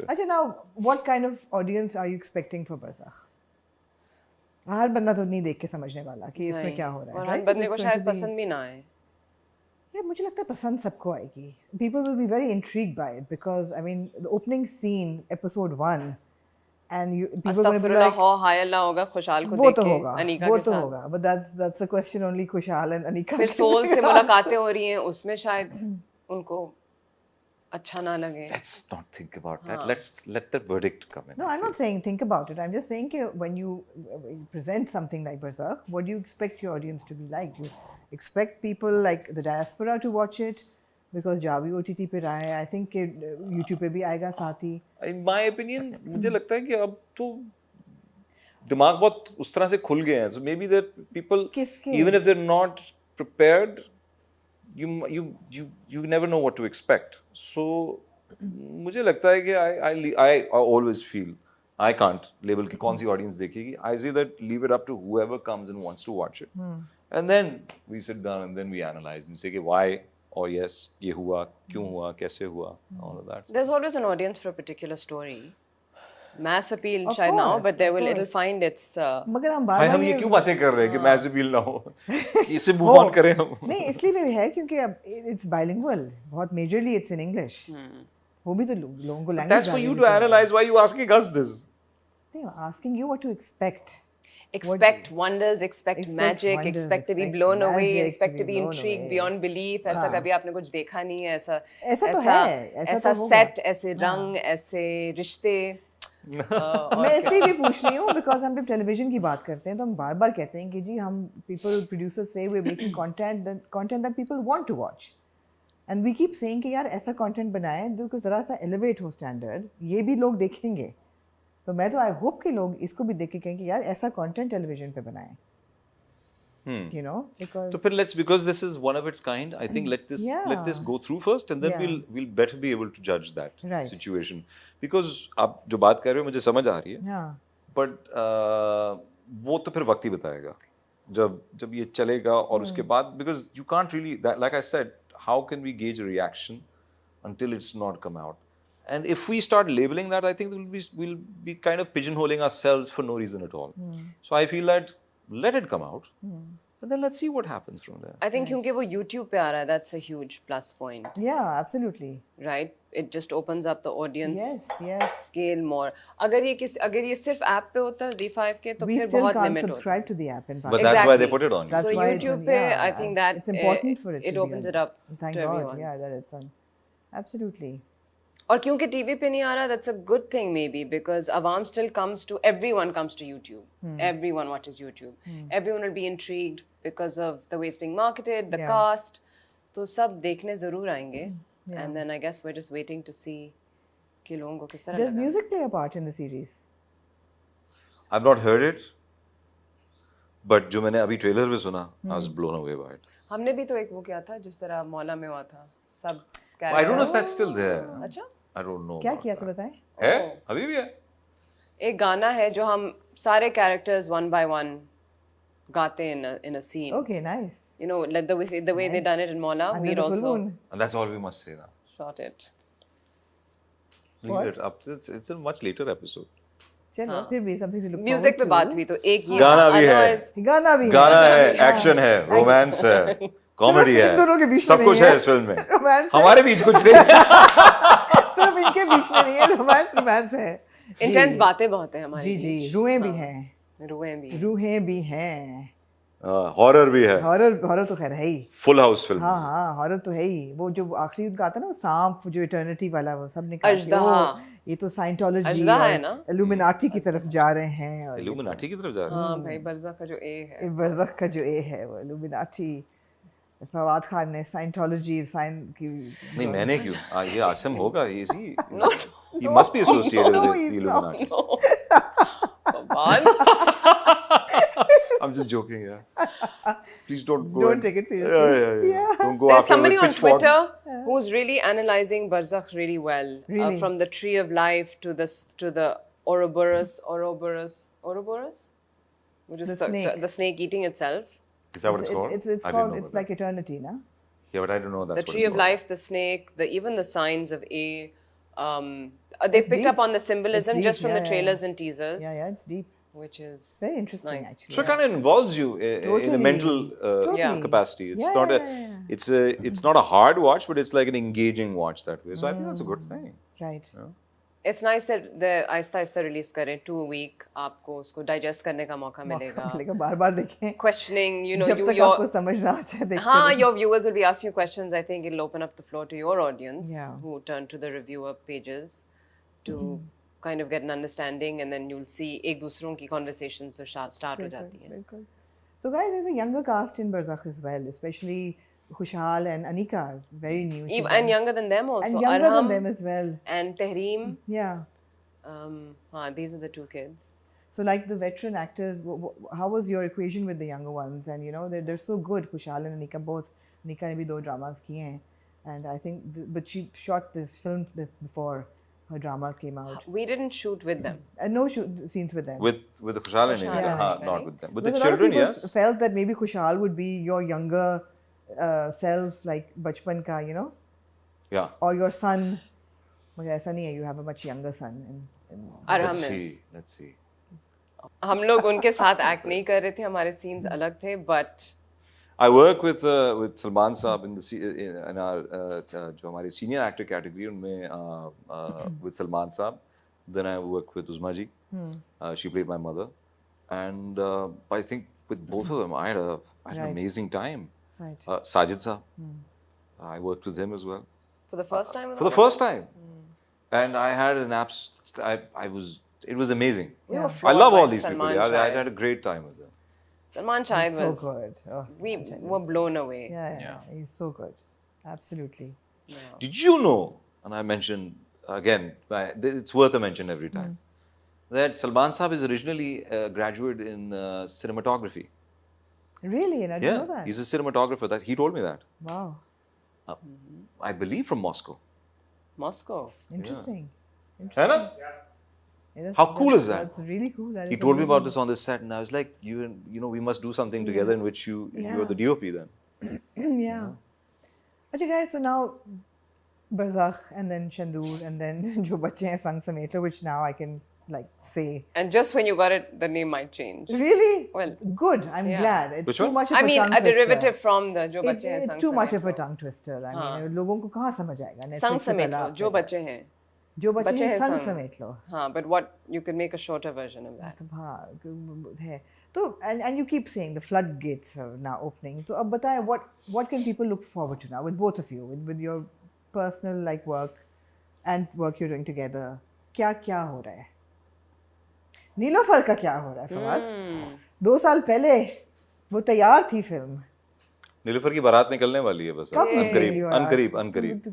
अच्छा, now what kind of audience are you expecting for Barzakh? हर बंदा तो नहीं देख के समझने वाला कि इसमें नहीं, क्या हो रहा है, और हर right? बंदे It's को going शायद to be- पसंद भी ना आए. Yeah, मुझे लगता है पसंद सबको आएगी. People will be very intrigued by it because I mean the opening scene, episode 1, and people are going to be अस्तगफिरुल्लाह, like, हो हायल ना होगा खुशहाल को वो देख तो के होगा, अनीका वो के तो साथ. होगा. But that's the question only खुशहाल and अनीका फिर can सोल से figure out. मुलाकातें हो रही हैं, उसमें शायद उनको अच्छा ना लगे. Let's not think about that. Let's let the verdict come in. No, I'm not saying think about it. I'm just saying when you present something like Barzakh, what do you expect your audience to be like? Do you expect people like the diaspora to watch it? Because Javi OTT पे रहा है, I think कि YouTube पे भी आएगा साथ ही. In my opinion, मुझे लगता है कि अब तो दिमाग बहुत उस तरह से खुल गए हैं. So maybe that people, किसके? even if they're not prepared, you never know what to expect. So मुझे लगता है कि I always feel I can't label कि कौन सी audience देखेगी. I say that leave it up to whoever comes and wants to watch it. And then we sit down and then we analyze and say कि why or yes ये हुआ, क्यों हुआ, कैसे हुआ, all of that. There's always an audience for a particular story. Mass appeal Of शायद ना हो, course, but of it'll course. find its मगर हम भाई बार-बार हम ये क्यों बातें कर रहे हैं कि मैच अपील ना हो कि इससे मूव ऑन करें हम. नहीं, इसलिए भी है क्योंकि अब it's bilingual. बहुत majorly it's in English. वो भी तो लोगों को language That's for you to analyze. Why are you asking us this? I'm asking you what to expect. expect wonders, expect Expect magic, wonders, expect to be expect blown away, magic, expect to to be be blown intrigued away. beyond belief. ऐसा कभी आपने कुछ देखा नहीं है, ऐसा ऐसा तो ऐसा है, ऐसा ऐसा तो होगा. सेट, ऐसे रंग, ऐसे रिश्ते. मैं इसलिए भी पूछ रही हूँ बिकॉज हम जब टेलीविजन की बात करते हैं तो हम बार बार कहते हैं कि जी हम पीपल प्रोड्यूसर्स से we making content that people want to watch and we keep saying कि यार ऐसा कंटेंट बनाएं जो कि ज़रा सा एलिवेट हो स्टैंडर्ड, ये भी लोग देखेंगे. तो मैं तो आई होप कि लोग इसको भी देख के कहें कि यार ऐसा कंटेंट टेलीविजन पे बनाएं. You know, because So because this is one of its kind, I think let this Yeah. go through first, and then Yeah. we'll better be able to judge that Right. situation. Because आप जो बात कर रहे हो मुझे समझ आ रही है, हाँ, but वो तो फिर वक्त ही बताएगा जब ये चलेगा और उसके बाद, because you can't really that, like I said, how can we gauge a reaction until it's not come out? And if we start labeling that, I think we'll be kind of pigeonholing ourselves for no reason at all. So I feel that let it come out, and then let's see what happens from there. I think क्योंकि वो YouTube पे आ रहा है, that's a huge plus point, yeah, absolutely. right? It just opens up the audience Yes. scale more. अगर ये सिर्फ app पे होता ZEE5 के तो We फिर still बहुत can't लिमिट होता. subscribe to the app in But Pakistan. that's why they Exactly. put it on. That's So why YouTube it's, पे, yeah, I think that it's important for it. it to be opens on. it up Thank to God, everyone. yeah, that it's on. Absolutely. और क्योंकि TV पे नहीं आ रहा, that's a good thing maybe, because Awam still everyone comes to YouTube. Everyone watches YouTube. Everyone will be intrigued because of the way it's being marketed, the Yeah. cast. तो सब देखने जरूर आएंगे. And then I guess we're just waiting to see कि लोगों को किस तरह Does लगा. music play a part in the series? I've not heard it, but जो मैंने अभी ट्रेलर में सुना, I was blown away by it. हमने भी तो एक वो किया था जिस तरह मौला में हुआ था. सब I don't know if that's still there. अच्छा? I don't know. क्या about किया that. तो बताएं? है? अभी भी है? एक गाना है जो हम सारे characters one by one गाते हैं in a scene. Okay, nice. You know, like the way they done it in Mola, Under we'd the full also moon. And that's all we must say now. shot it. Leave it up. It's a much later episode. चलो फिर भी something to look Music पे forward बात to. हुई तो एक ये गाना भी है। otherwise गाना भी गाना है. है, एक्शन है, रोमांस है, कॉमेडी इन दोनों के है, बीच में सब नहीं कुछ है। है इस फिल्म में. Romance है। हमारे बीच कुछ नहीं है. सिर्फ इनके बीच में नहीं है, रोमांस है. intense बातें बहुत हैं हमारी. जी जी, रूहें भी हैं. रूहें भी हैं. हॉरर भी है. हॉरर तो खैर है ही. Full house film. हाँ, हॉरर तो है ही. वो जो आखिरी उनका आता है ना, वो सांप जो इटर्निटी वाला, वो सब निकाल के, अजदहा. ये तो साइंटोलॉजी अजदहा है ना? इल्यूमिनाटी की तरफ जा रहे हैं. और इल्यूमिनाटी की तरफ जा रहे हैं. हाँ भाई, बरज़ख का जो ए है. बरज़ख का जो ए है वो इल्यूमिनाटी. फवाद खान ने साइंटोलॉजी की. नहीं मैंने क्यों? ये आसिम होगा. He must be associated No, with he's the not. Illuminati. I'm just joking, yeah. Please don't go. Don't take it seriously. Yeah. Yes. Don't go There's after somebody with on pitchforks. Twitter who's really analyzing Barzakh really well. Really? From the tree of life to the Ouroboros. Which is The snake. the snake eating itself. Is that what it's called? It's I didn't called, know it's about like eternity, na? that. Yeah, but I don't know that's The what tree it's of called. life, the snake, even the signs of A. They've picked deep. up on the symbolism It's just deep, from the yeah, trailers yeah. and teasers, Yeah, it's deep. which is It's very interesting, nice. actually. So it kind of involves you in a Totally. mental Totally. capacity. It's Yeah, not yeah, yeah, yeah. it's not a hard watch, but it's like an engaging watch that way. So I think that's a good thing. Right. It's nice that the Aahista Aahista release करें 2 a week, आपको उसको digest करने का मौका मिलेगा. मिलेगा बार-बार देखें. Questioning, you know, जब you तक your आपको समझ ना आ जाए देखते हाँ, रहो. your viewers will be asking you questions. I think it'll open up the floor to your audience Yeah. who turn to the reviewer pages to kind of get an understanding, and then you'll see एक दूसरों की conversations so start हो जाती हैं. बिल्कुल. So guys, there's a younger cast in Barzakh as well, especially Khushal and Anika is very new. to Even, them. and younger than them also. And younger Arham than them as well. and Tehreem. Yeah. These are the 2 kids. So like the veteran actors, how was your equation with the younger ones? And you know, they're so good. Khushal and Anika both. Anika ने भी 2 dramas किए हैं. And I think, but she shot this film before her dramas came out. We didn't shoot with them. And no scenes with them. With the Khushal and Khushal Nika, and Nika, not right? with them. With Because the a lot of children, people yes. felt that maybe Khushal would be your younger self, like बचपन का, you know, Yeah. or your son. मगर ऐसा नहीं है. You have a much younger son. Arham Let's is. see. Let's see. हम लोग उनके साथ एक्ट नहीं कर रहे थे, हमारे सीन्स अलग थे, but I work with Salman Saab in our जो हमारी senior actor category उनमें with Salman Saab. Then I work with Uzma ji. She played my mother, and I think with both of them I had an Right. amazing time. Right. Sajid Saab, I worked with him as well for the first time. for the first time, and I had an it was amazing. We were Yeah. I floored love by all these Salman people. Yeah, I Shahid. had a great time with them. Salman Shahid So was. good. Oh, We Salman Shahid were is- blown away. Yeah. He's so good. Absolutely. Yeah. Did you know, and I mentioned again, it's worth a mention every time, that Salman Saab is originally a graduate in cinematography. Really? And I didn't know Yeah, that. he's a cinematographer. That he told me that. Wow. I believe from Moscow. Moscow. Interesting. है ना? Yeah, How cool is that? That's really cool. That He is told me about amazing. this on the set, and I was like, you know, we must do something together in which you are the DOP then. Yeah. Okay, guys. So now Barzakh, and then Shandur, and then Jo Bache Hain Sang Samet Lo, which now I can like say. And just when you got it, the name might change. Really? Well, good. I'm yeah. glad. It's Which too one? much of I a mean, tongue a twister. derivative from the Jo Bache Hain It's Sang too much Samet of a Lo. tongue twister. I हाँ. mean, लोगों को कहाँ समझ आएगा? Sang Netflix से Samet पहला Lo. आपने Jo कहा. Bache Hain. जो बच्चे बच्चे हैं हैं संग संग. समेट लो. हाँ, but what you can make a shorter version of that. मतलब हाँ है. तो and you keep saying the floodgates are now opening. तो अब बताएं what can people look forward to now with both of you with your personal like work and work you're doing together. क्या हो रहा है? नीलोफर का क्या हो रहा है फवाद? 2 साल पहले वो तैयार थी फिल्म. नीलूफर की बारात निकलने वाली है बस. कब अनकरीब निकलेगी बारात? अनकरीब.